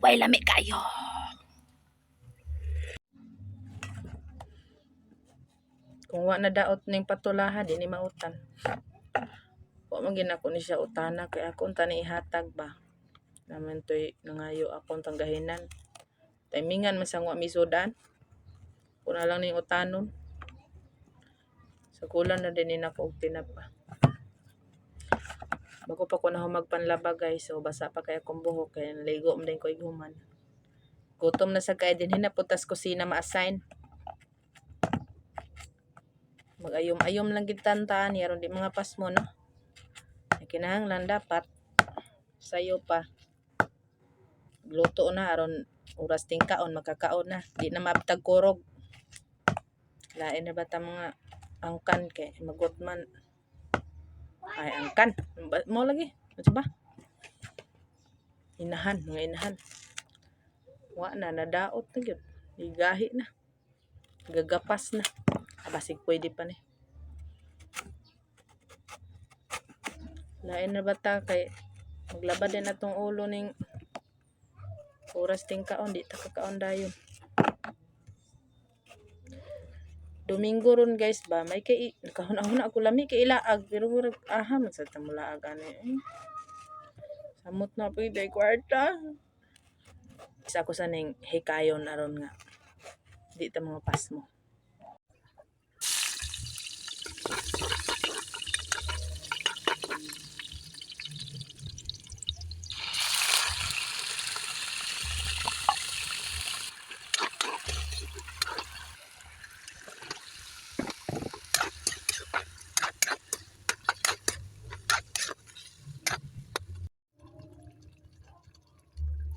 Way lami kayo. Kung wa na daot ning patulaha di ni mautan. Wa man ginako ni siya utana kay akon tani ihatag ba. Naman toy nangayo akong tanggahinan. Timingan man sang wa misudan. Kuna lang ning utanon. Sa kulang na din ni nako og tinapa. Bago pa ko na magpanlaba guys, so basa pa kay akong buhok kay naligo man din ko ighuman. Gutom na sa kay din hinaputas kusina ma-assign. Mag-ayom-ayom lang gid tantan yaron di mga pasmo no. Kinahanglan dapat sayo pa. Luto na aron oras tingkaon makakaon na. Di na maabtag kurog. Lain na ba ta mga angkan kay magot man. Ay angkan. Mo lagi. Ano ba? Inahan, mga inahan. Wa na nadaot na gyud. Igahi na. Gagapas na. Basig pwede pa ni. Lain na ba ta kay maglaba din atong ulo ning oras tingkaon di ta kakaon dayon. Domingo ron guys ba may kay kahuna-huna ako lami kay ilaag pero murag aha man sa tamulaag ani. Samot na pwede kwarta. Isa ko sa ning hikayon aron nga di ta mga pasmo.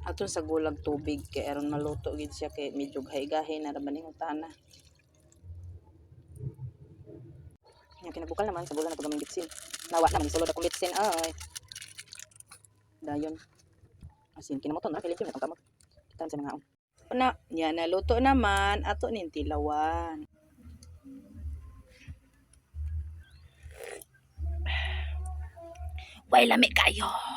Aton sa gulag tubig kay aron maluto gid siya kay medyo gahi-gahi na ra maning utana. Yang kinabukal naman sa bulan na pagaming bitsin. Nawa naman sulod akong bitsin ay. Dayon. Asin kinamoton ra kay legit na kamot. Kitan sa mga aon. Na, yan naluto naman ato ning tilawan. Way lami kayo.